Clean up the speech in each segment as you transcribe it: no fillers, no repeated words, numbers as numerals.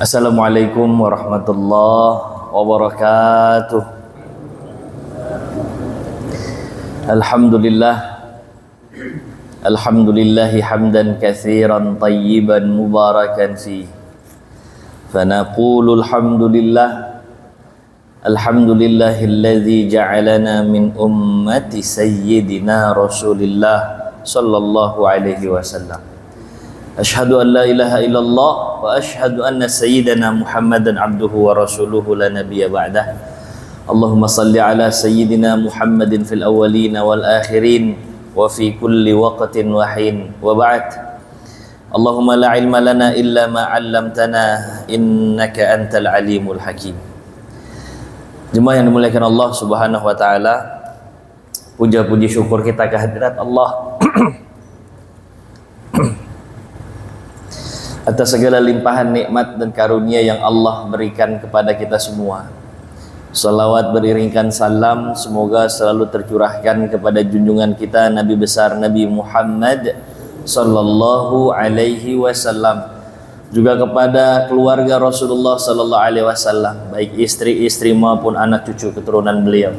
Assalamualaikum warahmatullahi wabarakatuh. Alhamdulillah. Alhamdulillahi hamdan katsiran tayyiban mubarakan fi. Fanaqulu alhamdulillah. Alhamdulillahilladzi ja'alana min ummati sayyidina Rasulillah sallallahu alaihi wasallam. Ashhadu an la ilaha illallah wa ashhadu anna sayyidana Muhammadan abduhu wa rasuluhu la nabiyya ba'dah. Allahumma salli ala sayyidina Muhammadin fil awwalin wal akhirin wa fi kulli waqtin wa hin wa ba'd. Allahumma la ilma lana illa ma 'allamtana innaka antal alimul hakim. Jemaah yang dimuliakan Allah Subhanahu wa taala, puja puji syukur kita kehadirat Allah atas segala limpahan nikmat dan karunia yang Allah berikan kepada kita semua. Salawat beriringkan salam semoga selalu tercurahkan kepada junjungan kita Nabi besar Nabi Muhammad sallallahu alaihi wasallam, juga kepada keluarga Rasulullah sallallahu alaihi wasallam, baik istri-istri maupun anak cucu keturunan beliau,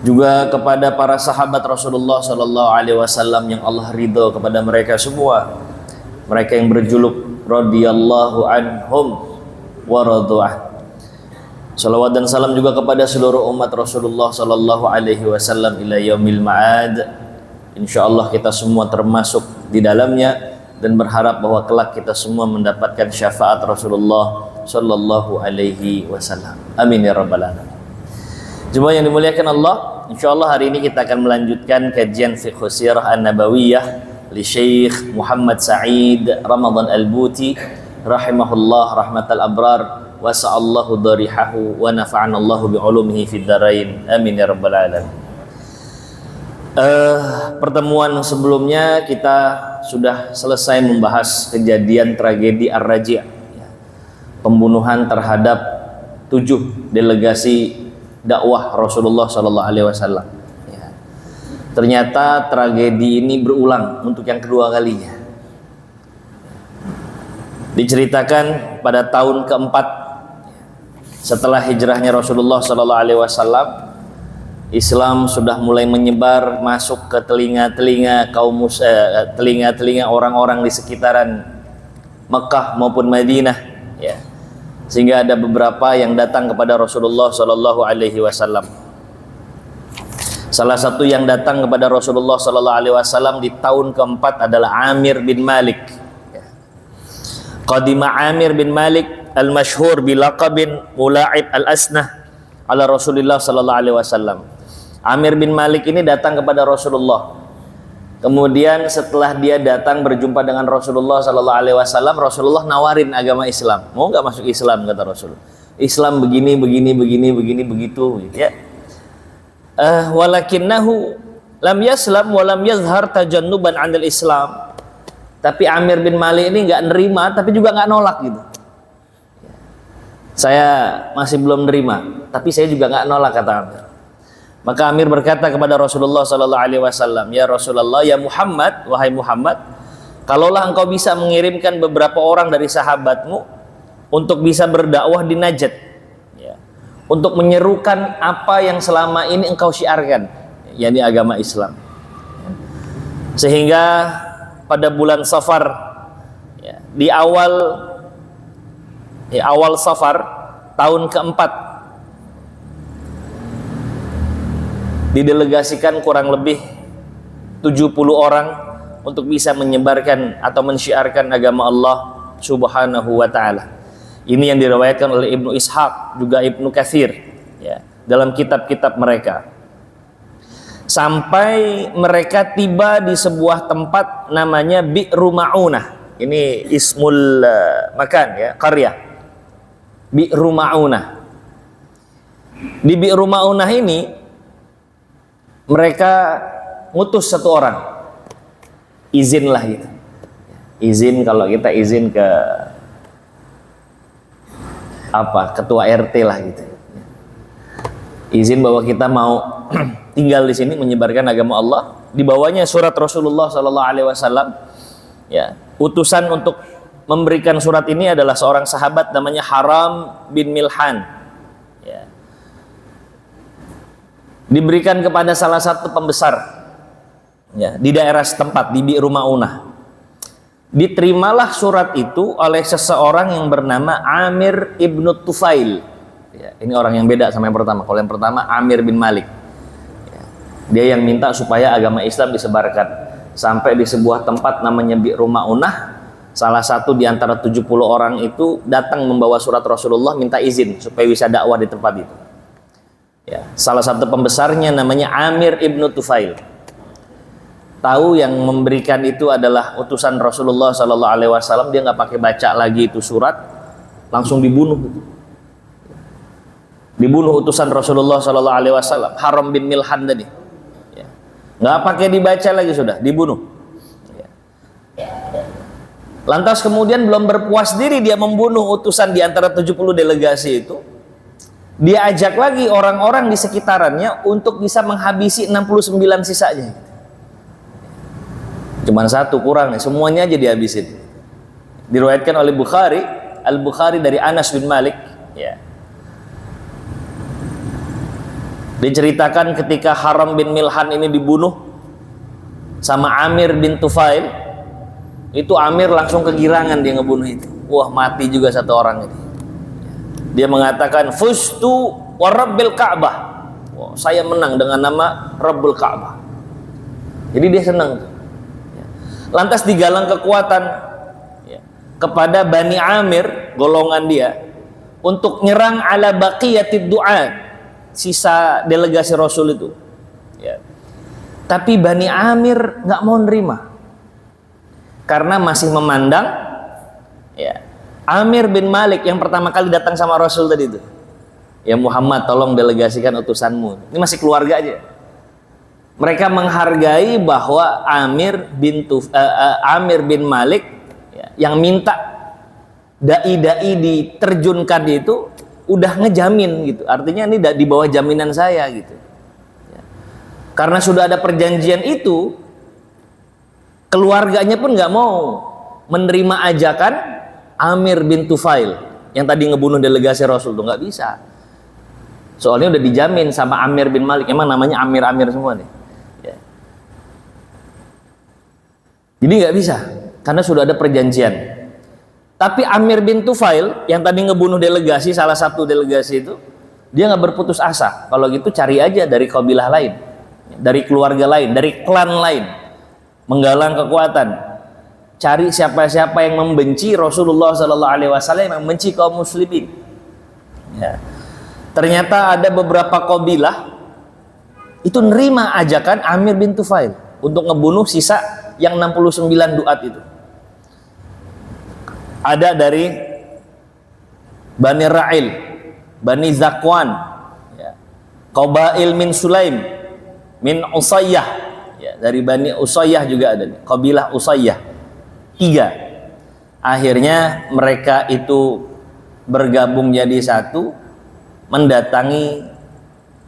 juga kepada para sahabat Rasulullah sallallahu alaihi wasallam yang Allah ridho kepada mereka semua, mereka yang berjuluk radhiyallahu anhum wa radu'an. Salawat dan salam juga kepada seluruh umat Rasulullah sallallahu alaihi wasallam ila yaumil ma'ad. Insyaallah kita semua termasuk di dalamnya dan berharap bahwa kelak kita semua mendapatkan syafaat Rasulullah sallallahu alaihi wasallam. Amin ya rabbal alamin. Jemaah yang dimuliakan Allah, insyaallah hari ini kita akan melanjutkan kajian fiqh sirah an-nabawiyah li Syekh Muhammad Sa'id Ramadan Al-Buti rahimahullah rahmatal abrar wa sa'allahu darihahu wa nafa'ana Allahu bi'ulumihi fid dharain amin ya rabbal alamin. Pertemuan sebelumnya kita sudah selesai membahas kejadian tragedi Ar-Raji', pembunuhan terhadap 7 delegasi dakwah Rasulullah sallallahu alaihi wasallam. Ternyata tragedi ini berulang untuk yang kedua kalinya. Diceritakan pada tahun keempat setelah hijrahnya Rasulullah sallallahu alaihi wasallam, Islam sudah mulai menyebar masuk ke telinga-telinga telinga-telinga orang-orang di sekitaran Mekah maupun Madinah, ya. Sehingga ada beberapa yang datang kepada Rasulullah sallallahu alaihi wasallam. Salah satu yang datang kepada Rasulullah sallallahu alaihi wasallam di tahun keempat adalah Amir bin Malik. Qadima Amir bin Malik al-masyhur bilaqabin Mula'ib al-Asnah ala Rasulullah sallallahu alaihi wasallam. Amir bin Malik ini datang kepada Rasulullah. Kemudian setelah dia datang berjumpa dengan Rasulullah sallallahu alaihi wasallam, Rasulullah nawarin agama Islam. Mau enggak masuk Islam, kata Rasul. Islam begini begitu, ya. Walakinnahu lam yaslam wa lam yazhar tajannuban 'anil Islam. Tapi Amir bin Malik ini enggak nerima tapi juga enggak nolak gitu. Saya masih belum nerima, tapi saya juga enggak nolak, kata Amir. Maka Amir berkata kepada Rasulullah sallallahu alaihi wasallam, "Ya Rasulullah, ya Muhammad, wahai Muhammad, kalaulah engkau bisa mengirimkan beberapa orang dari sahabatmu untuk bisa berdakwah di Najd, untuk menyerukan apa yang selama ini engkau syiarkan, yakni agama Islam. Sehingga pada bulan Safar, di awal Safar tahun keempat, didelegasikan kurang lebih 70 orang untuk bisa menyebarkan atau mensyiarkan agama Allah Subhanahu wa ta'ala. Ini yang diriwayatkan oleh Ibnu Ishaq, juga Ibnu Katsir, ya, dalam kitab-kitab mereka. Sampai mereka tiba di sebuah tempat namanya Bi'ru Ma'unah. Ini ismul makan, ya, qaryah. Bi'ru Ma'unah. Di Bi'ru Ma'unah ini mereka ngutus satu orang. Izin lah gitu. Izin, kalau kita izin ke ketua RT lah gitu. Izin bahwa kita mau tinggal di sini menyebarkan agama Allah. Dibawanya surat Rasulullah sallallahu alaihi wasallam, ya, utusan untuk memberikan surat ini adalah seorang sahabat namanya Haram bin Milhan. Ya. Diberikan kepada salah satu pembesar ya, di daerah setempat di Bi'ru Ma'unah. Diterimalah surat itu oleh seseorang yang bernama Amir ibnu Tufail. Ya, ini orang yang beda sama yang pertama. Kalau yang pertama Amir bin Malik. Ya, dia yang minta supaya agama Islam disebarkan. Sampai di sebuah tempat namanya Bi'ru Ma'unah, salah satu di antara 70 orang itu datang membawa surat Rasulullah minta izin supaya bisa dakwah di tempat itu. Ya, salah satu pembesarnya namanya Amir ibnu Tufail. Tahu yang memberikan itu adalah utusan Rasulullah Sallallahu Alaihi Wasallam, dia nggak pakai baca lagi itu surat, langsung dibunuh. Dibunuh utusan Rasulullah Sallallahu Alaihi Wasallam, Haram bin Milhan tadi. Ya. Nggak pakai dibaca lagi, sudah dibunuh. Ya. Lantas kemudian belum berpuas diri dia membunuh utusan di antara 70 delegasi itu, dia ajak lagi orang-orang di sekitarannya untuk bisa menghabisi 69 sisanya. Cuman satu kurang nih, semuanya aja dihabisin. Diriwayatkan oleh Al-Bukhari dari Anas bin Malik ya. Diceritakan ketika Haram bin Milhan ini dibunuh sama Amir bin Tufail, itu Amir langsung kegirangan dia ngebunuh itu. Wah, mati juga satu orang ini. Dia mengatakan fustu wa rabbil Ka'bah. Wah, saya menang dengan nama Rabbul Ka'bah. Jadi dia senang. Lantas digalang kekuatan ya, kepada Bani Amir, golongan dia, untuk nyerang ala baqiyatid du'a, sisa delegasi Rasul itu ya. Tapi Bani Amir nggak mau nerima karena masih memandang ya, Amir bin Malik yang pertama kali datang sama Rasul tadi itu, ya Muhammad tolong delegasikan utusanmu, ini masih keluarga aja. Mereka menghargai bahwa Amir bin Malik ya, yang minta dai-dai diterjunkan itu udah ngejamin gitu. Artinya ini di bawah jaminan saya gitu. Ya. Karena sudah ada perjanjian itu, keluarganya pun nggak mau menerima ajakan Amir bin Tufail yang tadi ngebunuh delegasi Rasul tuh, nggak bisa. Soalnya udah dijamin sama Amir bin Malik, emang namanya Amir-Amir semua nih. Jadi nggak bisa, karena sudah ada perjanjian. Tapi Amir bin Tufail yang tadi ngebunuh delegasi, salah satu delegasi itu, dia nggak berputus asa. Kalau gitu cari aja dari kabilah lain, dari keluarga lain, dari klan lain, menggalang kekuatan. Cari siapa-siapa yang membenci Rasulullah Sallallahu Alaihi Wasallam, yang membenci kaum muslimin. Ya. Ternyata ada beberapa kabilah itu nerima ajakan Amir bin Tufail untuk ngebunuh sisa yang 69 duat itu. Ada dari Bani Ra'il, Bani Zakwan ya. Qabail min Sulaim, min Usayyah ya. Dari Bani Usayyah juga ada, kabilah Usayyah 3. Akhirnya mereka itu bergabung jadi satu, mendatangi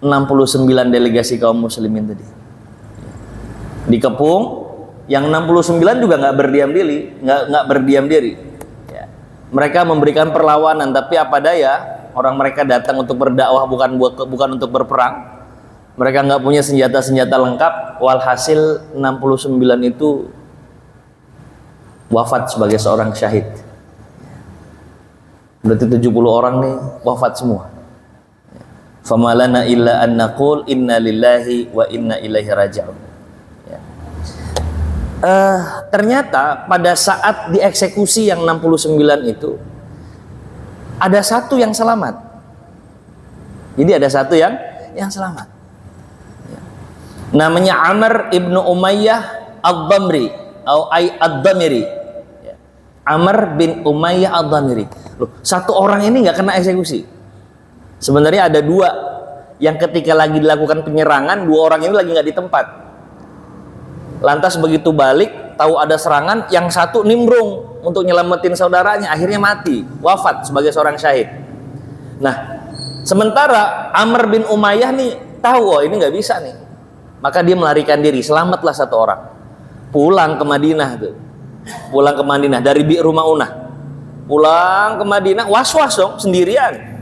69 delegasi kaum muslimin tadi. Dikepung. Yang 69 juga nggak berdiam diri ya. Mereka memberikan perlawanan, tapi apa daya, orang mereka datang untuk berdakwah, bukan untuk berperang. Mereka nggak punya senjata lengkap. Walhasil 69 itu wafat sebagai seorang syahid. Berarti 70 orang nih wafat semua. Famalana illa an naqul inna lillahi wa inna ilaihi raji'un. Ternyata pada saat dieksekusi yang 69 itu ada satu yang selamat. Jadi ada satu yang selamat. Namanya Amr ibnu Umayyah ad-Damri atau ad-Damiri. Amr bin Umayyah ad-Damiri. Loh, satu orang ini nggak kena eksekusi. Sebenarnya ada dua yang ketika lagi dilakukan penyerangan, dua orang ini lagi nggak di tempat. Lantas begitu balik, tahu ada serangan, yang satu nimbrung untuk nyelamatin saudaranya, akhirnya mati, wafat sebagai seorang syahid. Nah, sementara Amr bin Umayyah nih tahu, oh ini nggak bisa nih, maka dia melarikan diri, selamatlah satu orang, pulang ke Madinah tuh, pulang ke Madinah dari Bi'ru Ma'unah. Pulang ke Madinah, was-was dong, sendirian.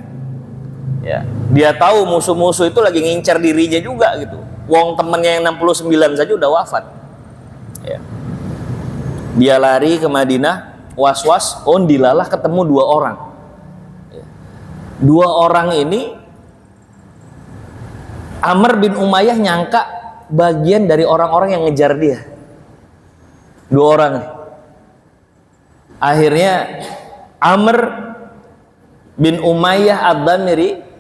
Ya, dia tahu musuh-musuh itu lagi ngincar dirinya juga gitu. Wong temennya yang 69 saja udah wafat. Ya. Dia lari ke Madinah, was-was, dilalah ketemu dua orang. Ya. Dua orang ini, Amr bin Umayyah nyangka bagian dari orang-orang yang ngejar dia. Dua orang. Akhirnya Amr bin Umayyah ad-Damiri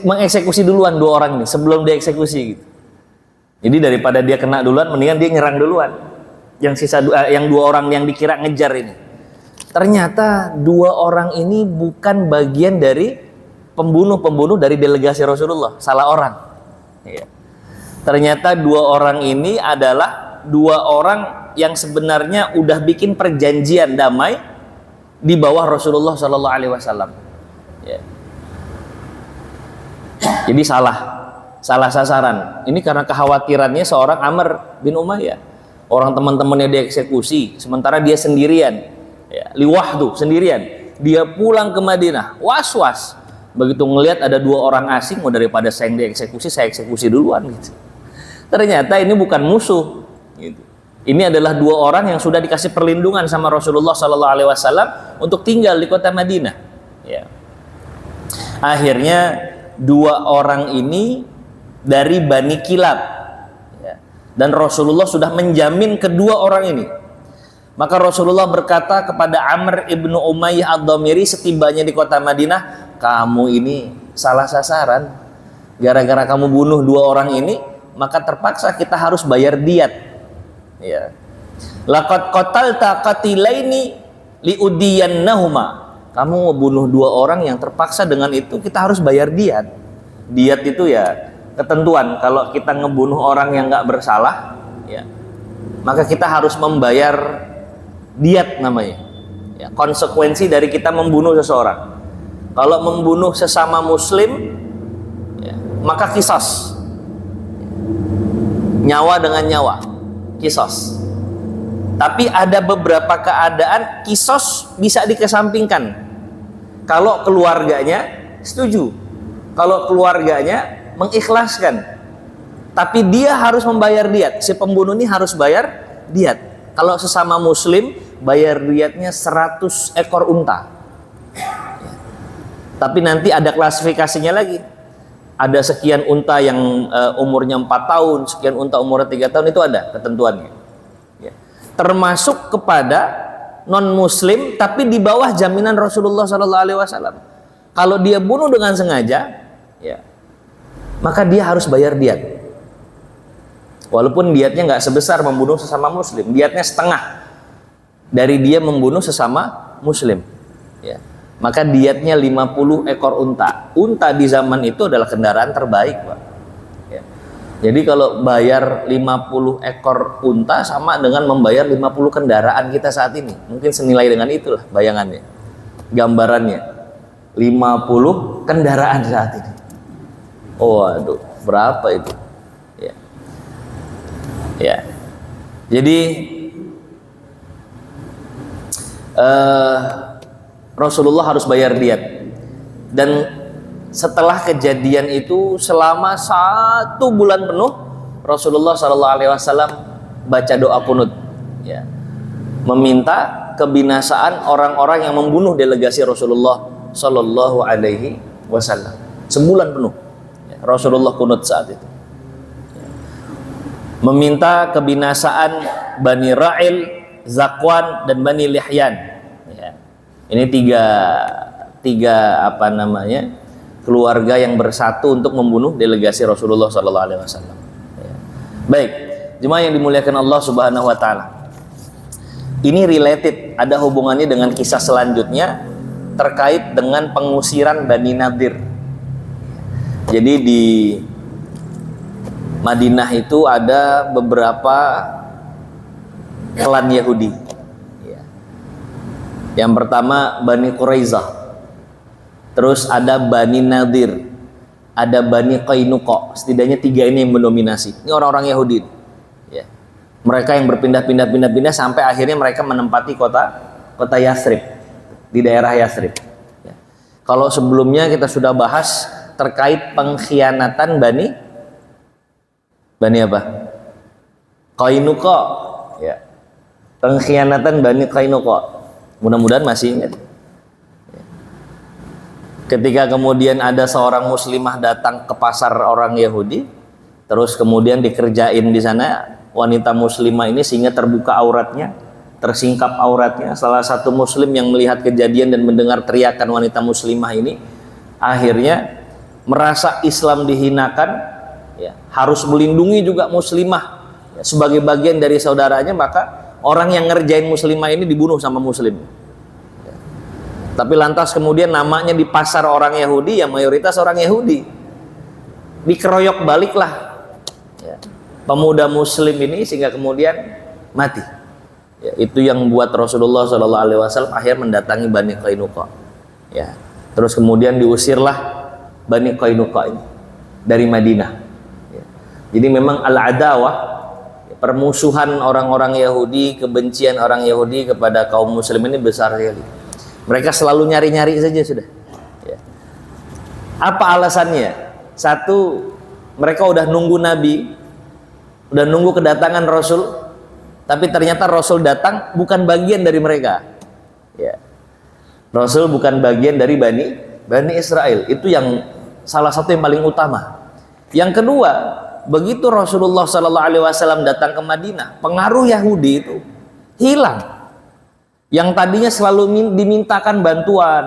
mengeksekusi duluan dua orang ini sebelum dieksekusi gitu. Jadi daripada dia kena duluan, mendingan dia nyerang duluan. Yang sisa yang dua orang yang dikira ngejar ini. Ternyata dua orang ini bukan bagian dari pembunuh-pembunuh dari delegasi Rasulullah, salah orang. Ya. Ternyata dua orang ini adalah dua orang yang sebenarnya udah bikin perjanjian damai di bawah Rasulullah Shallallahu Alaihi Wasallam. Ya. Jadi salah sasaran. Ini karena kekhawatirannya seorang Amr bin Umayyah. Orang teman-temannya dieksekusi, sementara dia sendirian. Ya, liwah tuh sendirian. Dia pulang ke Madinah, was-was. Begitu ngelihat ada dua orang asing, mau daripada saya yang dieksekusi, saya eksekusi duluan gitu. Ternyata ini bukan musuh. Gitu. Ini adalah dua orang yang sudah dikasih perlindungan sama Rasulullah Sallallahu Alaihi Wasallam untuk tinggal di kota Madinah. Ya. Akhirnya dua orang ini dari Bani Kilab, ya. Dan Rasulullah sudah menjamin kedua orang ini. Maka Rasulullah berkata kepada Amr ibnu Umayyah ad-Damiri setibanya di kota Madinah, kamu ini salah sasaran. Gara-gara kamu bunuh dua orang ini, maka terpaksa kita harus bayar diat. Ya. Laqad qatalta qatilaini liudiyannahuma. Kamu membunuh dua orang yang terpaksa, dengan itu kita harus bayar diat. Diat itu ya ketentuan, kalau kita ngebunuh orang yang nggak bersalah, ya, maka kita harus membayar diat namanya. Ya, konsekuensi dari kita membunuh seseorang. Kalau membunuh sesama Muslim, ya, maka qisas. Nyawa dengan nyawa, qisas. Tapi ada beberapa keadaan qisas bisa dikesampingkan. Kalau keluarganya setuju, kalau keluarganya mengikhlaskan, tapi dia harus membayar diat. Si pembunuh ini harus bayar diat. Kalau sesama Muslim, bayar diatnya 100 ekor unta. Tapi nanti ada klasifikasinya lagi. Ada sekian unta yang umurnya 4 tahun, sekian unta umurnya 3 tahun, itu ada ketentuannya. Ya. Termasuk kepada non-Muslim, tapi di bawah jaminan Rasulullah SAW. Kalau dia bunuh dengan sengaja, ya, maka dia harus bayar diat. Walaupun diatnya nggak sebesar membunuh sesama Muslim, diatnya setengah dari dia membunuh sesama Muslim. Ya. Maka diatnya 50 ekor unta. Unta di zaman itu adalah kendaraan terbaik, Pak. Ya. Jadi kalau bayar 50 ekor unta sama dengan membayar 50 kendaraan kita saat ini. Mungkin senilai dengan itulah bayangannya, gambarannya. 50 kendaraan saat ini. Oh, aduh, berapa itu? Ya. Ya. Jadi Rasulullah harus bayar diat. Dan setelah kejadian itu selama 1 bulan penuh Rasulullah SAW baca doa kunut, ya, meminta kebinasaan orang-orang yang membunuh delegasi Rasulullah Sallallahu Alaihi Wasallam. Sebulan penuh ya, Rasulullah kunut saat itu, ya. Meminta kebinasaan Bani Ra'il, Zakwan, dan Bani Lihyan. Ya. Ini tiga apa namanya, keluarga yang bersatu untuk membunuh delegasi Rasulullah Sallallahu Alaihi Wasallam. Ya. Baik, jemaah yang dimuliakan Allah Subhanahu Wa Taala. Ini related, ada hubungannya dengan kisah selanjutnya terkait dengan pengusiran Bani Nadir. Jadi di Madinah itu ada beberapa klan Yahudi. Yang pertama Bani Quraizah, terus ada Bani Nadir, ada Bani Qainuqa. Setidaknya 3 ini yang mendominasi. Ini orang-orang Yahudi. Ya. Mereka yang berpindah-pindah sampai akhirnya mereka menempati kota Yathrib, di daerah Yathrib. Ya. Kalau sebelumnya kita sudah bahas terkait pengkhianatan Bani apa? Qainuqa. Ya. Pengkhianatan Bani Qainuqa. Mudah-mudahan masih ingat. Ketika kemudian ada seorang muslimah datang ke pasar orang Yahudi, terus kemudian dikerjain di sana wanita muslimah ini sehingga terbuka auratnya, tersingkap auratnya. Salah satu muslim yang melihat kejadian dan mendengar teriakan wanita muslimah ini akhirnya merasa Islam dihinakan, ya, harus melindungi juga muslimah, ya, sebagai bagian dari saudaranya, maka orang yang ngerjain muslimah ini dibunuh sama muslim. Ya. Tapi lantas kemudian namanya di pasar orang Yahudi, ya mayoritas orang Yahudi, dikeroyok baliklah, ya, pemuda muslim ini sehingga kemudian mati. Ya, itu yang membuat Rasulullah SAW akhir mendatangi Bani Qainuqa. Ya, terus kemudian diusirlah Bani Qainuqa ini dari Madinah. Ya. Jadi memang al-adawah, ya, permusuhan orang-orang Yahudi, kebencian orang Yahudi kepada kaum muslim ini besar sekali. Mereka selalu nyari-nyari saja sudah. Ya. Apa alasannya? Satu, mereka udah nunggu Nabi, udah nunggu kedatangan Rasul, tapi ternyata Rasul datang bukan bagian dari mereka. Ya. Rasul bukan bagian dari Bani Israel. Itu yang salah satu yang paling utama. Yang kedua, begitu Rasulullah SAW datang ke Madinah, pengaruh Yahudi itu hilang. Yang tadinya selalu dimintakan bantuan,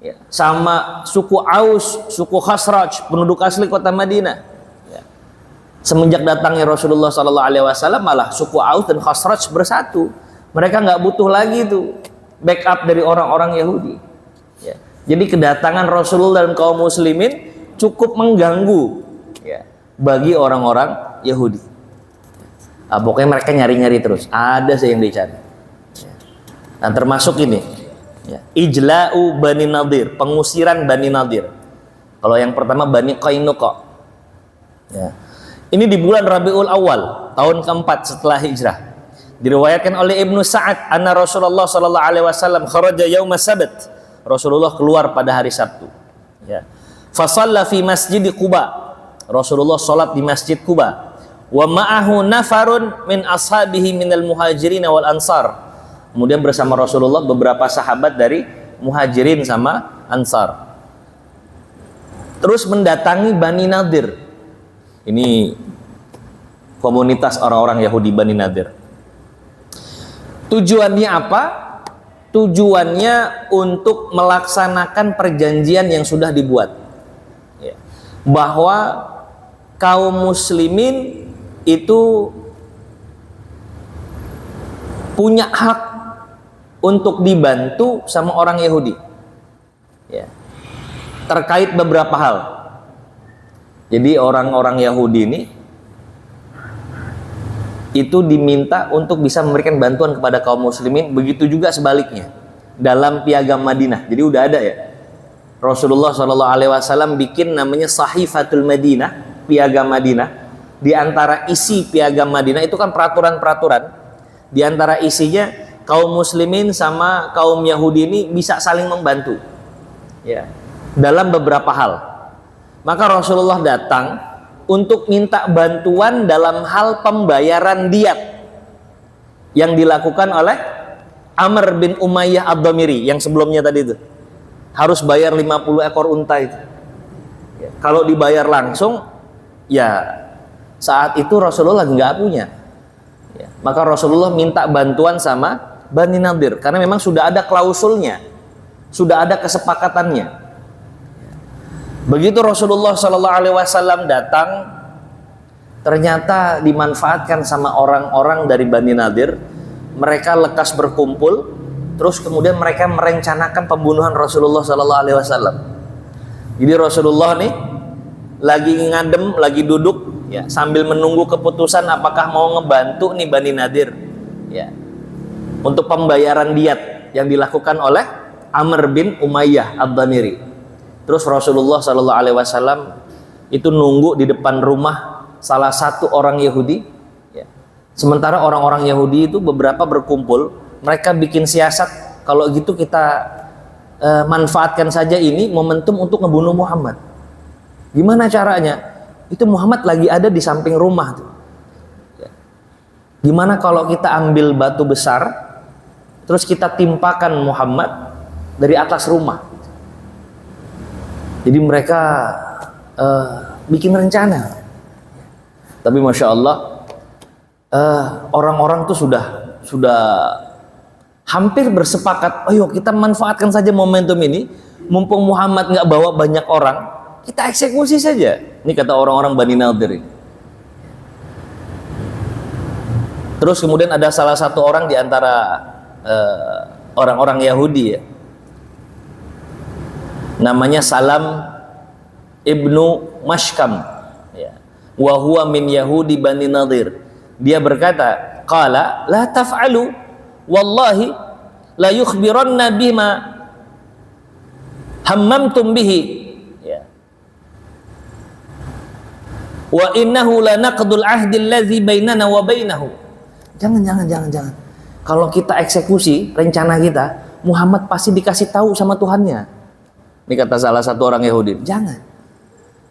ya, sama suku Aus, suku Khazraj, penduduk asli kota Madinah. Semenjak datangnya Rasulullah SAW, malah suku Aus dan Khazraj bersatu. Mereka nggak butuh lagi tuh backup dari orang-orang Yahudi. Ya. Jadi kedatangan Rasulullah dan kaum muslimin cukup mengganggu, ya, bagi orang-orang Yahudi. Nah, pokoknya mereka nyari-nyari terus. Ada sih yang dicari. Ya. Nah, termasuk ini, ya, ijla'u Bani Nadir, pengusiran Bani Nadir. Kalau yang pertama Bani Qainuqa. Ya. Ini di bulan Rabiul Awal, tahun keempat setelah hijrah. Diriwayatkan oleh Ibnu Sa'ad, anna Rasulullah sallallahu alaihi wasallam kharaja yaum Sabt. Rasulullah keluar pada hari Sabtu. Ya. Fa shalla fi Masjid Quba. Rasulullah salat di Masjid Quba. Wa ma'ahu nafarun min ashabihi minal muhajirin wal ansar. Kemudian bersama Rasulullah beberapa sahabat dari Muhajirin sama Ansar. Terus mendatangi Bani Nadir. Ini komunitas orang-orang Yahudi Bani Nadir. Tujuannya apa? Tujuannya untuk melaksanakan perjanjian yang sudah dibuat, ya, bahwa kaum muslimin itu punya hak untuk dibantu sama orang Yahudi, ya, terkait beberapa hal. Jadi orang-orang Yahudi ini itu diminta untuk bisa memberikan bantuan kepada kaum muslimin, begitu juga sebaliknya dalam piagam Madinah. Jadi udah ada, ya, Rasulullah SAW bikin namanya Sahifatul Madinah, piagam Madinah. Di antara isi piagam Madinah itu kan peraturan-peraturan. Di antara isinya kaum muslimin sama kaum Yahudi ini bisa saling membantu, ya, dalam beberapa hal. Maka Rasulullah datang untuk minta bantuan dalam hal pembayaran diat yang dilakukan oleh Amr bin Umayyah Ad-Damiri yang sebelumnya tadi itu. Harus bayar 50 ekor unta itu. Ya, kalau dibayar langsung, ya saat itu Rasulullah nggak punya. Ya, maka Rasulullah minta bantuan sama Bani Nadir karena memang sudah ada klausulnya, sudah ada kesepakatannya. Begitu Rasulullah SAW datang, ternyata dimanfaatkan sama orang-orang dari Bani Nadir. Mereka lekas berkumpul, terus kemudian mereka merencanakan pembunuhan Rasulullah SAW. Jadi Rasulullah nih lagi ngadem, lagi duduk, ya, sambil menunggu keputusan apakah mau ngebantu nih Bani Nadir, ya, untuk pembayaran diat yang dilakukan oleh Amr bin Umayyah Ad-Damiri. Terus Rasulullah SAW itu nunggu di depan rumah salah satu orang Yahudi, ya, Sementara orang-orang Yahudi itu beberapa berkumpul, mereka bikin siasat, kalau gitu kita manfaatkan saja ini momentum untuk ngebunuh Muhammad. Gimana caranya? Itu Muhammad lagi ada di samping rumah tuh. Gimana kalau kita ambil batu besar, terus kita timpakan Muhammad dari atas rumah? Jadi mereka bikin rencana. Tapi Masya Allah, orang-orang tuh sudah hampir bersepakat, ayo kita manfaatkan saja momentum ini, mumpung Muhammad nggak bawa banyak orang, kita eksekusi saja. Ini kata orang-orang Bani Nadir ini. Terus kemudian ada salah satu orang di antara orang-orang Yahudi ya, namanya Salam ibnu Mashkam ya. Wa huwa min Yahudi Bani Nadir. Dia berkata, qala la taf'alu wallahi la yukhbiranna bima hammamtum bihi ya. Wa innahu la naqdul ahdi allazi bainana wa bainahu. Jangan. Kalau kita eksekusi rencana kita, Muhammad pasti dikasih tahu sama Tuhannya. Ini kata salah satu orang Yahudi. Jangan.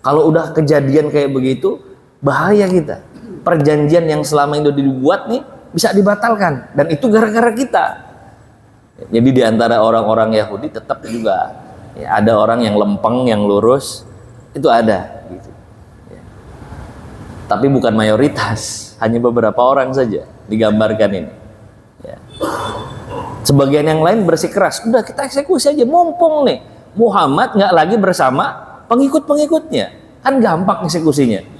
Kalau udah kejadian kayak begitu, bahaya kita. Perjanjian yang selama ini dibuat nih bisa dibatalkan, dan itu gara-gara kita. Jadi di antara orang-orang Yahudi tetap juga ya, ada orang yang lempeng, yang lurus, itu ada gitu. Ya. Tapi bukan mayoritas, hanya beberapa orang saja digambarkan ini. Ya. Sebagian yang lain bersikeras, udah kita eksekusi aja, mumpung nih Muhammad nggak lagi bersama pengikut-pengikutnya, kan gampang eksekusinya.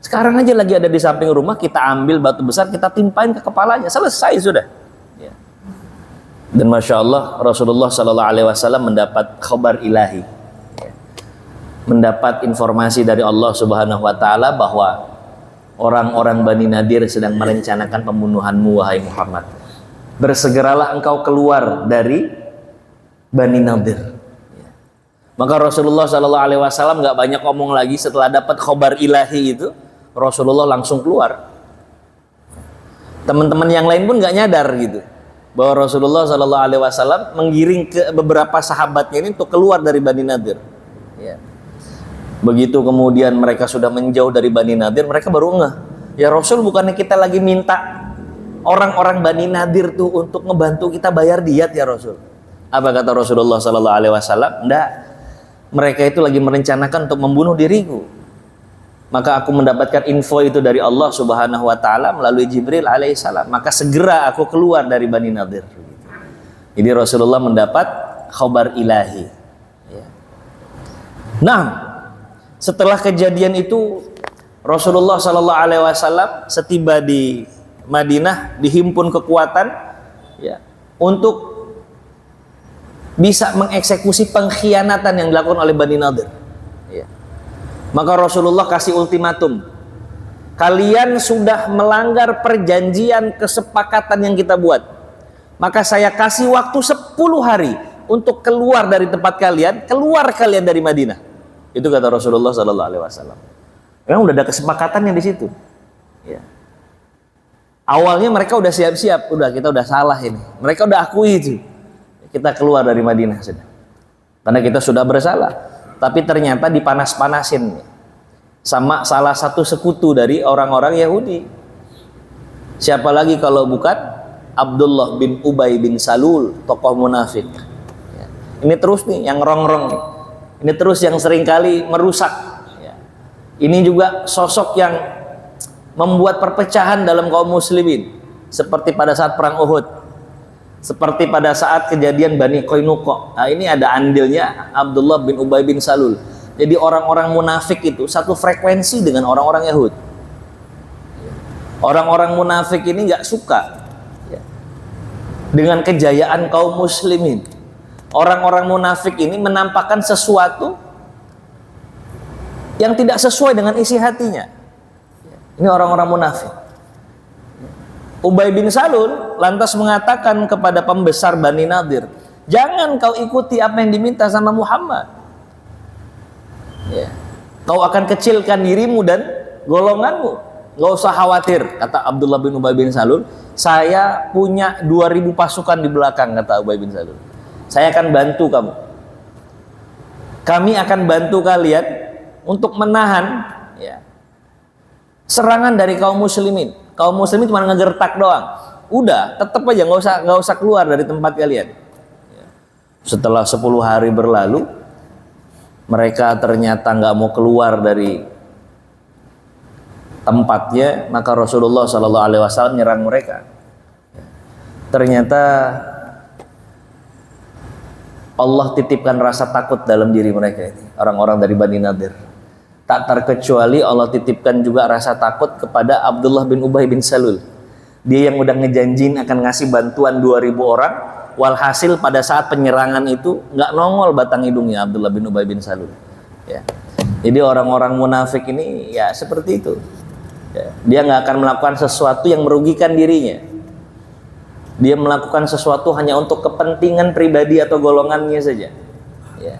Sekarang aja lagi ada di samping rumah, kita ambil batu besar, kita timpain ke kepalanya, selesai sudah. Ya. Dan Masya Allah, Rasulullah SAW mendapat khabar ilahi, ya. Mendapat informasi dari Allah Subhanahu Wa Taala bahwa orang-orang Bani Nadir sedang merencanakan pembunuhanmu, wahai Muhammad. Bersegeralah engkau keluar dari Bani Nadir. Ya. Maka Rasulullah SAW nggak banyak ngomong lagi. Setelah dapat khabar ilahi itu, Rasulullah langsung keluar. Teman-teman yang lain pun nggak nyadar gitu, bahwa Rasulullah SAW menggiring ke beberapa sahabatnya ini untuk keluar dari Bani Nadir. Ya. Begitu kemudian mereka sudah menjauh dari Bani Nadir, mereka baru ngeh, ya Rasul, bukannya kita lagi minta orang-orang Bani Nadir tuh untuk ngebantu kita bayar diat ya Rasul? Apa kata Rasulullah SAW? Enggak, mereka itu lagi merencanakan untuk membunuh diriku. Maka aku mendapatkan info itu dari Allah Subhanahu Wa Taala melalui Jibril alaihissalam. Maka segera aku keluar dari Bani Nadir. Jadi Rasulullah mendapat khabar ilahi. Ya. Nah, setelah kejadian itu, Rasulullah SAW setiba di Madinah dihimpun kekuatan ya, untuk bisa mengeksekusi pengkhianatan yang dilakukan oleh Bani Nadir. Ya. Maka Rasulullah kasih ultimatum, kalian sudah melanggar perjanjian kesepakatan yang kita buat, maka saya kasih waktu 10 hari untuk keluar dari tempat kalian, keluar kalian dari Madinah. Itu kata Rasulullah SAW. Memang udah ada kesepakatannya di situ. Ya. Awalnya mereka udah siap-siap, kita udah salah ini. Mereka udah akui itu. Kita keluar dari Madinah sudah. Karena kita sudah bersalah. Tapi ternyata dipanas-panasin sama salah satu sekutu dari orang-orang Yahudi. Siapa lagi kalau bukan Abdullah bin Ubay bin Salul, tokoh munafik. Ya. Ini terus nih yang rongrong. Ini terus yang seringkali merusak. Ya. Ini juga sosok yang membuat perpecahan dalam kaum muslimin, seperti pada saat perang Uhud, seperti pada saat kejadian Bani Qainuqa. Nah, ini ada andilnya Abdullah bin Ubay bin Salul. Jadi orang-orang munafik itu satu frekuensi dengan orang-orang Yahudi. Orang-orang munafik ini nggak suka ya, dengan kejayaan kaum muslimin. Orang-orang munafik ini menampakkan sesuatu yang tidak sesuai dengan isi hatinya. Ini orang-orang munafik. Ubay bin Salul lantas mengatakan kepada pembesar Bani Nadir, jangan kau ikuti apa yang diminta sama Muhammad. Ya. Kau akan kecilkan dirimu dan golonganmu. nggak usah khawatir, kata Abdullah bin Ubay bin Salul, saya punya 2000 pasukan di belakang, kata Ubay bin Salul. Saya akan bantu kamu. Kami akan bantu kalian untuk menahan ya, serangan dari kaum muslimin. Kaum muslimin cuma ngegertak doang. Udah, tetap aja nggak usah keluar dari tempat kalian. Setelah 10 hari berlalu, mereka ternyata nggak mau keluar dari tempatnya, maka Rasulullah SAW nyerang mereka. Ternyata Allah titipkan rasa takut dalam diri mereka ini, orang-orang dari Bani Nadir. Tak terkecuali Allah titipkan juga rasa takut kepada Abdullah bin Ubay bin Salul. Dia yang udah ngejanjin akan ngasih bantuan 2000 orang, walhasil pada saat penyerangan itu nggak nongol batang hidungnya Abdullah bin Ubay bin Salul. Ya. Jadi orang-orang munafik ini ya seperti itu. Ya. Dia nggak akan melakukan sesuatu yang merugikan dirinya. Dia melakukan sesuatu hanya untuk kepentingan pribadi atau golongannya saja. Ya.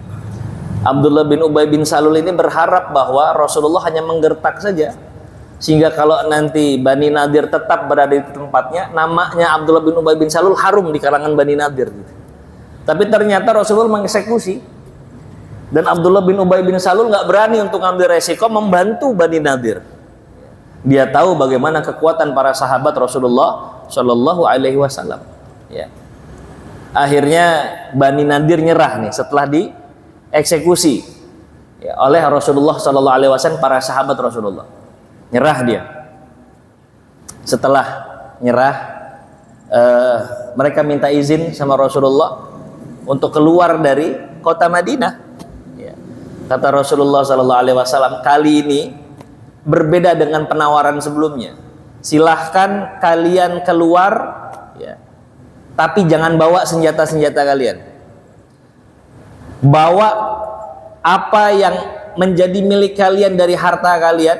Abdullah bin Ubay bin Salul ini berharap bahwa Rasulullah hanya menggertak saja, sehingga kalau nanti Bani Nadir tetap berada di tempatnya, namanya Abdullah bin Ubay bin Salul harum di kalangan Bani Nadir. Tapi ternyata Rasulullah mengeksekusi, dan Abdullah bin Ubay bin Salul nggak berani untuk ambil resiko membantu Bani Nadir. Dia tahu bagaimana kekuatan para sahabat Rasulullah Shallallahu Alaihi Wasallam. Ya. Akhirnya Bani Nadir nyerah nih setelah dieksekusi ya, oleh Rasulullah Shallallahu Alaihi Wasallam, para sahabat Rasulullah. Nyerah dia. Setelah nyerah, mereka minta izin sama Rasulullah untuk keluar dari kota Madinah. Ya. Kata Rasulullah Shallallahu Alaihi Wasallam, kali ini berbeda dengan penawaran sebelumnya. Silahkan kalian keluar, ya, tapi jangan bawa senjata-senjata kalian. Bawa apa yang menjadi milik kalian dari harta kalian,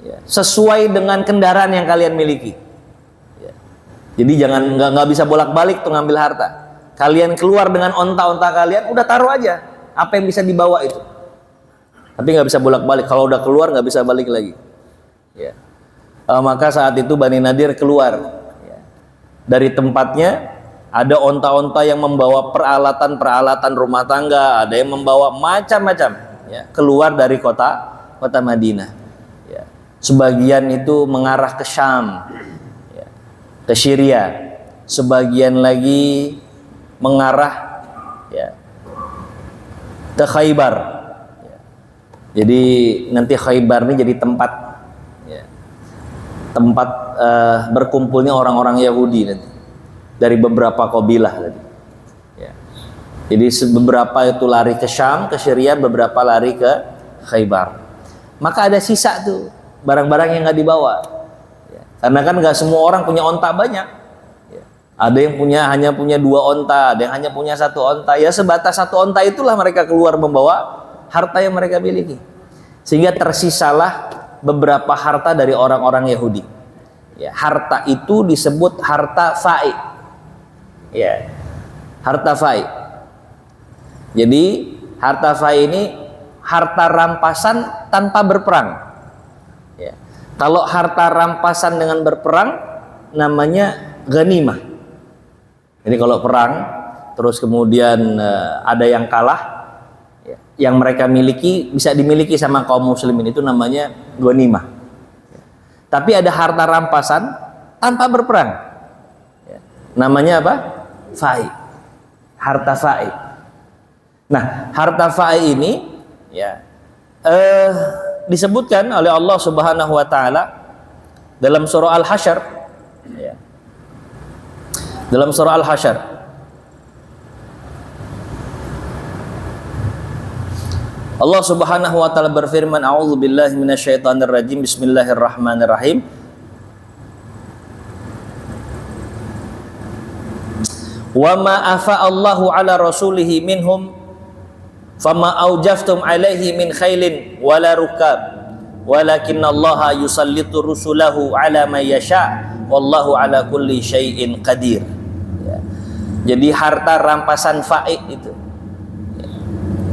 ya, sesuai dengan kendaraan yang kalian miliki. Ya. Jadi jangan nggak bisa bolak-balik tuh ngambil harta. Kalian keluar dengan onta-onta kalian, udah taruh aja apa yang bisa dibawa itu. Tapi nggak bisa bolak-balik. Kalau udah keluar nggak bisa balik lagi. Ya. Maka saat itu Bani Nadir keluar ya, dari tempatnya. Ada onta-onta yang membawa peralatan-peralatan rumah tangga, ada yang membawa macam-macam ya, keluar dari kota Madinah. Ya. Sebagian itu mengarah ke Syam, ya, ke Syria. Sebagian lagi mengarah ya, ke Khaybar. Ya. Jadi nanti Khaybar ini jadi tempat ya, berkumpulnya orang-orang Yahudi nanti. Dari beberapa kabilah tadi. Ya. Jadi beberapa itu lari ke Syam, ke Syria, beberapa lari ke Khaybar. Maka ada sisa tuh barang-barang yang nggak dibawa. Ya. Karena kan nggak semua orang punya onta banyak. Ya. Ada yang hanya punya 2 onta, ada yang hanya punya 1 onta. Ya sebatas 1 onta itulah mereka keluar membawa harta yang mereka miliki. Sehingga tersisalah beberapa harta dari orang-orang Yahudi. Ya, harta itu disebut harta fa'i. Ya, harta fai. Jadi harta fai ini harta rampasan tanpa berperang. Ya. Kalau harta rampasan dengan berperang namanya ghanimah. Jadi kalau perang terus kemudian ada yang kalah, ya, yang mereka miliki bisa dimiliki sama kaum muslimin, itu namanya ghanimah. Ya. Tapi ada harta rampasan tanpa berperang. Ya. Namanya apa? Fai, harta fai. Nah, harta fai ini ya disebutkan oleh Allah Subhanahu wa taala dalam surah Al-Hasyr ya. Dalam surah Al-Hasyr Allah Subhanahu wa taala berfirman, a'udzubillahi minasyaitonir rajim, bismillahirrahmanirrahim. Wa ma afa'allahu ala rasulihi minhum fama aujaftum alaihi min khailin wala rukab walakinnallaha yusallitu rusulahu ala man yasha wallahu ala kulli syai'in qadir. Ya. Jadi harta rampasan fa'i itu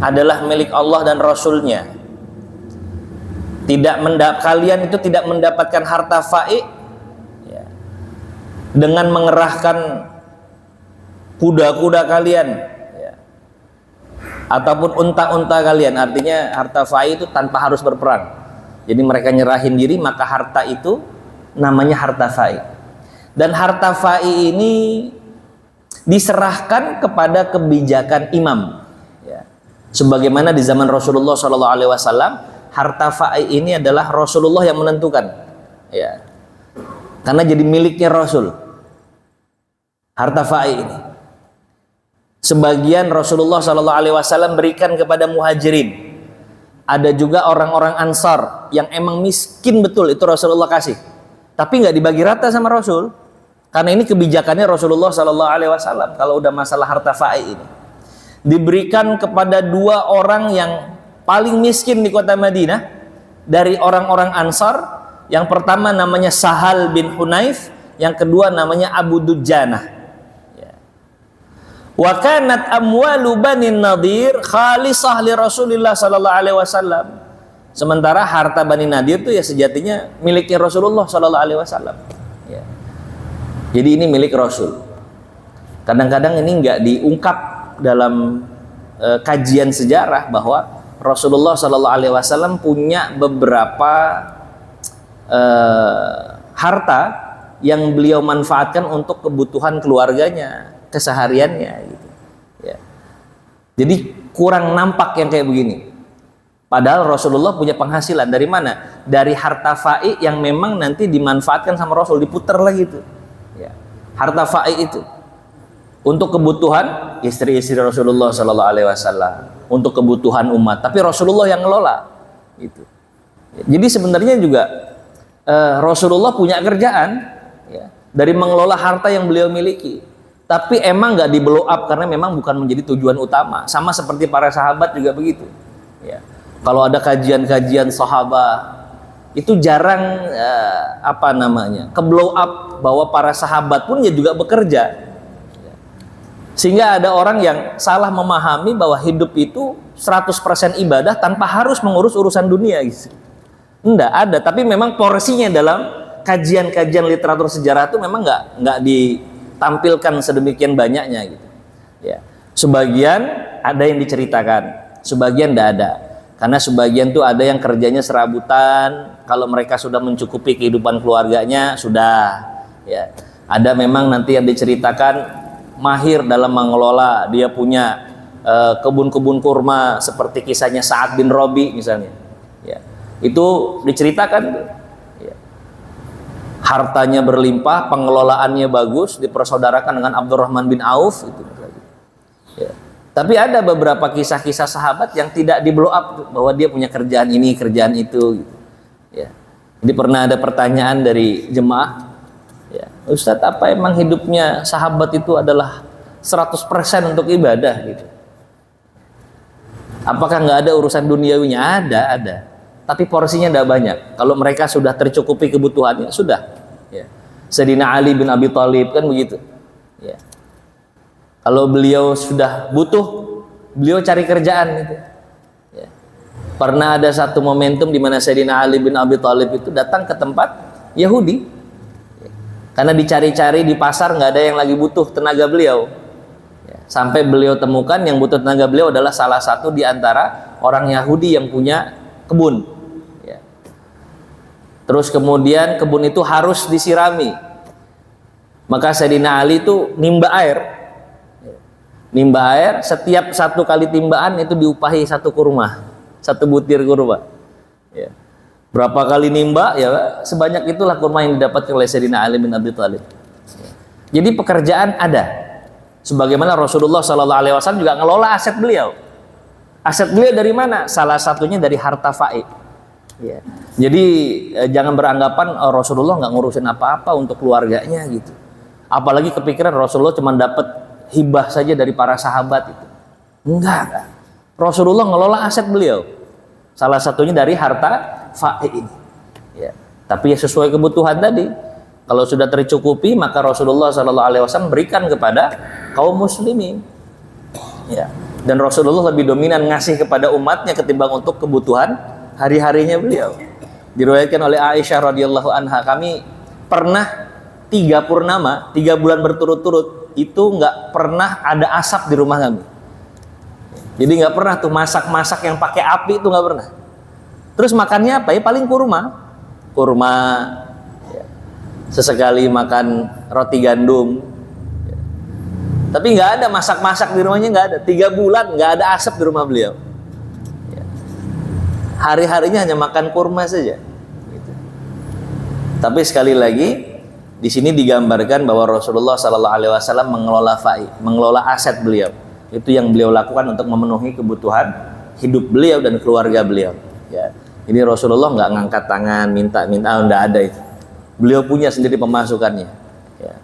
adalah milik Allah dan Rasulnya. Kalian itu tidak mendapatkan harta fa'i ya, dengan mengerahkan kuda-kuda kalian ya, ataupun unta-unta kalian. Artinya harta fa'i itu tanpa harus berperang. Jadi mereka nyerahin diri, maka harta itu namanya harta fa'i. Dan harta fa'i ini diserahkan kepada kebijakan imam ya. Sebagaimana di zaman Rasulullah SAW, harta fa'i ini adalah Rasulullah yang menentukan ya, karena jadi miliknya Rasul. Harta fa'i ini sebagian Rasulullah SAW berikan kepada muhajirin, ada juga orang-orang Ansar yang emang miskin betul, itu Rasulullah kasih, tapi nggak dibagi rata sama Rasul, karena ini kebijakannya Rasulullah SAW. Kalau udah masalah harta fa'i ini diberikan kepada 2 orang yang paling miskin di kota Madinah dari orang-orang Ansar. Yang pertama namanya Sahal bin Hunayf, yang kedua namanya Abu Dujanah ya. Wa kanat amwalu Bani Nadir khalisah li Rasulillah sallallahu alaihi wasallam. Sementara harta Bani Nadir itu ya sejatinya miliknya Rasulullah sallallahu alaihi wasallam ya. Jadi ini milik Rasul. Kadang-kadang ini enggak diungkap dalam kajian sejarah bahwa Rasulullah Shallallahu Alaihi Wasallam punya beberapa harta yang beliau manfaatkan untuk kebutuhan keluarganya, kesehariannya, gitu. Ya. Jadi kurang nampak yang kayak begini. Padahal Rasulullah punya penghasilan dari mana? Dari harta fa'i yang memang nanti dimanfaatkan sama Rasul, diputar lagi itu. Ya. Harta fa'i itu untuk kebutuhan istri-istri Rasulullah Shallallahu Alaihi Wasallam, untuk kebutuhan umat, tapi Rasulullah yang ngelola gitu. Jadi sebenarnya juga Rasulullah punya kerjaan ya, dari mengelola harta yang beliau miliki, tapi emang nggak di blow up karena memang bukan menjadi tujuan utama. Sama seperti para sahabat juga begitu ya. Kalau ada kajian-kajian sahabat itu jarang ke blow up bahwa para sahabat pun ya juga bekerja. Sehingga ada orang yang salah memahami bahwa hidup itu 100% ibadah tanpa harus mengurus urusan dunia gitu. Enggak ada, tapi memang porsinya dalam kajian-kajian literatur sejarah itu memang enggak ditampilkan sedemikian banyaknya gitu. Ya. Sebagian ada yang diceritakan, sebagian enggak ada. Karena sebagian tuh ada yang kerjanya serabutan, kalau mereka sudah mencukupi kehidupan keluarganya sudah ya. Ada memang nanti yang diceritakan mahir dalam mengelola, dia punya kebun-kebun kurma seperti kisahnya Sa'ad bin Robi misalnya ya. Itu diceritakan ya. Hartanya berlimpah, pengelolaannya bagus, dipersaudarakan dengan Abdurrahman bin Auf itu ya. Tapi ada beberapa kisah-kisah sahabat yang tidak di blow up bahwa dia punya kerjaan ini, kerjaan itu gitu. Ya. Jadi pernah ada pertanyaan dari jemaah ya, Ustadz, apa emang hidupnya sahabat itu adalah 100% untuk ibadah gitu? Apakah nggak ada urusan duniawinya? Ada. Tapi porsinya tidak banyak. Kalau mereka sudah tercukupi kebutuhannya, sudah. Ya. Sayyidina Ali bin Abi Thalib kan begitu. Ya. Kalau beliau sudah butuh, beliau cari kerjaan gitu. Ya. Pernah ada satu momentum di mana Sayyidina Ali bin Abi Thalib itu datang ke tempat Yahudi. Karena dicari-cari di pasar nggak ada yang lagi butuh tenaga beliau ya, sampai beliau temukan yang butuh tenaga beliau adalah salah satu di antara orang Yahudi yang punya kebun ya. Terus kemudian kebun itu harus disirami, maka Sayyidina Ali itu nimba air, setiap satu kali timbaan itu diupahi 1 kurma, 1 butir kurma ya. Berapa kali nimba ya sebanyak itulah kurma yang didapatkan oleh Sayyidina Ali bin Abi Thalib. Jadi pekerjaan ada. Sebagaimana Rasulullah SAW juga ngelola aset beliau. Aset beliau dari mana? Salah satunya dari harta fa'i. Ya. Jadi jangan beranggapan Rasulullah nggak ngurusin apa-apa untuk keluarganya gitu. Apalagi kepikiran Rasulullah cuma dapat hibah saja dari para sahabat itu. Enggak. Rasulullah ngelola aset beliau. Salah satunya dari harta fa'i ini ya. Tapi ya sesuai kebutuhan tadi. Kalau sudah tercukupi maka Rasulullah SAW berikan kepada kaum muslimin ya. Dan Rasulullah lebih dominan ngasih kepada umatnya ketimbang untuk kebutuhan hari-harinya beliau. Diriwayatkan oleh Aisyah radhiyallahu anha, kami pernah 3 purnama, 3 bulan berturut-turut itu nggak pernah ada asap di rumah kami. Jadi nggak pernah tuh masak-masak yang pakai api, itu nggak pernah. Terus makannya apa ya? Paling kurma, ya. Sesekali makan roti gandum. Ya. Tapi nggak ada masak-masak di rumahnya, nggak ada. 3 bulan nggak ada asap di rumah beliau. Ya. Hari-harinya hanya makan kurma saja. Gitu. Tapi sekali lagi di sini digambarkan bahwa Rasulullah SAW mengelola aset beliau. Itu yang beliau lakukan untuk memenuhi kebutuhan hidup beliau dan keluarga beliau. Ya. Jadi Rasulullah nggak ngangkat tangan minta, nggak ada itu. Beliau punya sendiri pemasukannya. Ya.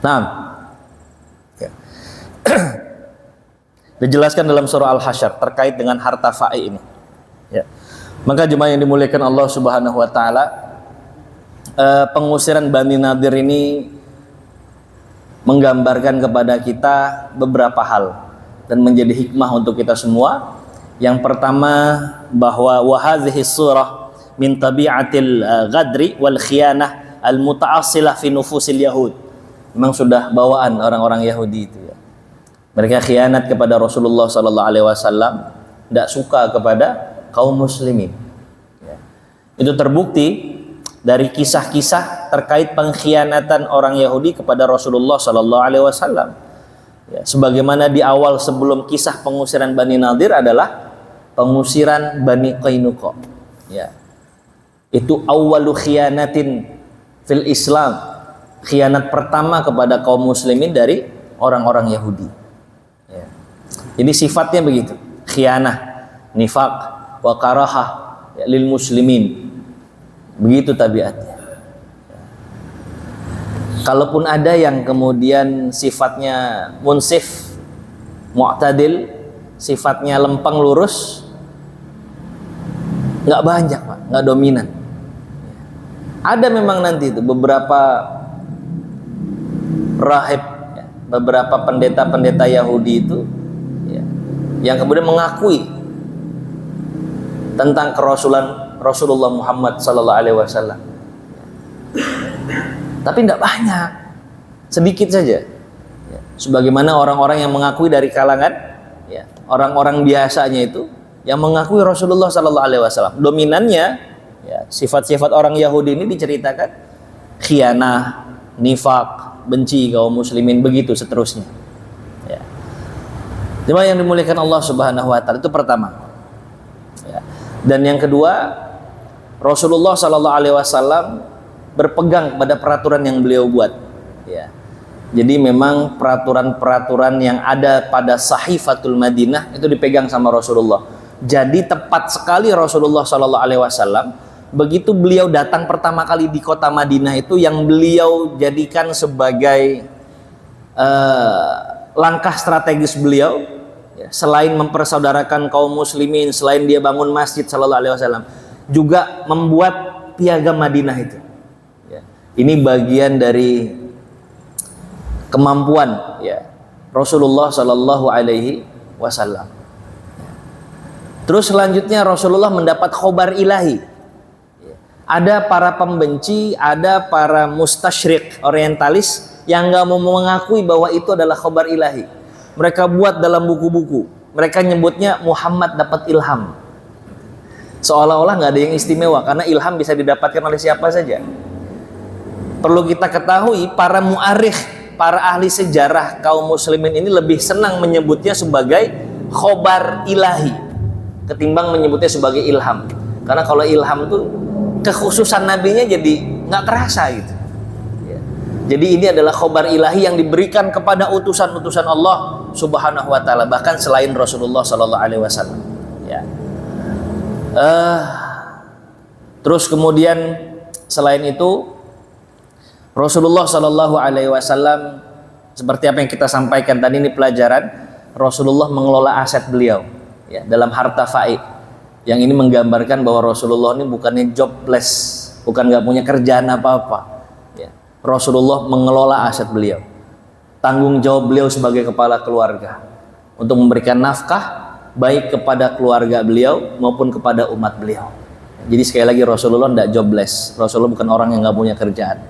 Nah, ya. Dijelaskan dalam surah Al-Hasyr terkait dengan harta fa'i ini. Ya. Maka jemaah yang dimuliakan Allah Subhanahu Wa Taala, pengusiran Bani Nadir ini menggambarkan kepada kita beberapa hal dan menjadi hikmah untuk kita semua. Yang pertama, bahwa wahadhihi surah min tabi'atil ghadri wal khiyanah al muta'assilah fi nufusil yahud. Memang sudah bawaan orang-orang Yahudi itu ya. Mereka khianat kepada Rasulullah sallallahu alaihi wasallam, tidak suka kepada kaum muslimin. Ya. Itu terbukti dari kisah-kisah terkait pengkhianatan orang Yahudi kepada Rasulullah Sallallahu Alaihi Wasallam. Ya, sebagaimana di awal sebelum kisah pengusiran Bani Nadir adalah pengusiran Bani Qainuqa. Ya, itu awwalu khiyanatin fil Islam, khianat pertama kepada kaum muslimin dari orang-orang Yahudi. Ya. Jadi sifatnya begitu, khianah, nifaq, wa karahah ya, lil muslimin. Begitu tabiatnya. Kalaupun ada yang kemudian sifatnya munsif, mu'tadil, sifatnya lempeng lurus, nggak banyak Pak, nggak dominan. Ada memang nanti itu beberapa rahib, ya, beberapa pendeta-pendeta Yahudi itu, ya, yang kemudian mengakui tentang kerasulan Rasulullah Muhammad Sallallahu Alaihi Wasallam. Tapi tidak banyak, sedikit saja. Ya, sebagaimana orang-orang yang mengakui dari kalangan, ya, orang-orang biasanya itu yang mengakui Rasulullah Sallallahu Alaihi Wasallam. Dominannya, ya, sifat-sifat orang Yahudi ini diceritakan khianah, nifak, benci kaum muslimin, begitu seterusnya. Ya. Cuma yang dimuliakan Allah Subhanahu Wa Taala itu pertama. Ya. Dan yang kedua, Rasulullah Sallallahu Alaihi Wasallam berpegang pada peraturan yang beliau buat. Ya. Jadi memang peraturan-peraturan yang ada pada Sahifatul Madinah itu dipegang sama Rasulullah. Jadi tepat sekali Rasulullah Sallallahu Alaihi Wasallam begitu beliau datang pertama kali di kota Madinah itu yang beliau jadikan sebagai langkah strategis beliau, ya, selain mempersaudarakan kaum muslimin, selain dia bangun masjid Sallallahu Alaihi Wasallam, juga membuat piagam Madinah itu. Ya. Ini bagian dari kemampuan, ya, Rasulullah Sallallahu Alaihi Wasallam. Terus selanjutnya Rasulullah mendapat khobar ilahi. Ya. Ada para pembenci, ada para mustasyrik, orientalis yang nggak mau mengakui bahwa itu adalah khobar ilahi. Mereka buat dalam buku-buku. Mereka nyebutnya Muhammad dapat ilham. Seolah-olah nggak ada yang istimewa karena ilham bisa didapatkan oleh siapa saja. Perlu kita ketahui, para mu'arikh, para ahli sejarah kaum muslimin ini lebih senang menyebutnya sebagai khobar ilahi ketimbang menyebutnya sebagai ilham. Karena kalau ilham tuh kekhususan nabinya jadi nggak terasa gitu. Ya. Jadi ini adalah khobar ilahi yang diberikan kepada utusan-utusan Allah Subhanahu Wa Taala, bahkan selain Rasulullah Sallallahu Alaihi Wasallam. Ya. Terus kemudian selain itu Rasulullah Sallallahu Alaihi Wasallam, seperti apa yang kita sampaikan tadi, ini pelajaran Rasulullah mengelola aset beliau, ya, dalam harta faid. Yang ini menggambarkan bahwa Rasulullah ini bukannya jobless, bukan nggak punya kerjaan apa-apa. Ya. Rasulullah mengelola aset beliau, tanggung jawab beliau sebagai kepala keluarga untuk memberikan nafkah baik kepada keluarga beliau maupun kepada umat beliau. Jadi sekali lagi Rasulullah tidak jobless. Rasulullah bukan orang yang nggak punya kerjaan.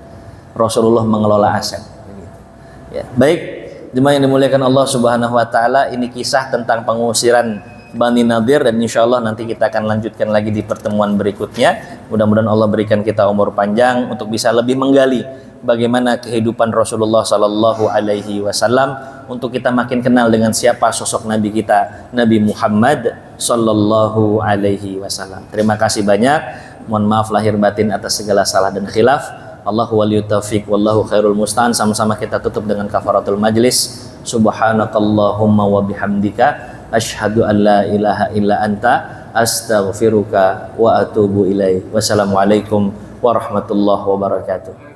Rasulullah mengelola aset. Ya, baik, jemaah yang dimuliakan Allah Subhanahu wa taala, ini kisah tentang pengusiran Bani Nadir, dan insya Allah nanti kita akan lanjutkan lagi di pertemuan berikutnya. Mudah-mudahan Allah berikan kita umur panjang untuk bisa lebih menggali bagaimana kehidupan Rasulullah Sallallahu Alaihi Wasallam, untuk kita makin kenal dengan siapa sosok Nabi kita, Nabi Muhammad Sallallahu Alaihi Wasallam. Terima kasih banyak. Mohon maaf lahir batin atas segala salah dan khilaf. Allahu waliyut taufiq wallahu khairul musta'an. Sama-sama kita tutup dengan kafaratul majlis. Subhanakallahumma wa bihamdika asyhadu an la ilaha illa anta astaghfiruka wa atubu ilaik. Wassalamualaikum warahmatullahi wabarakatuh.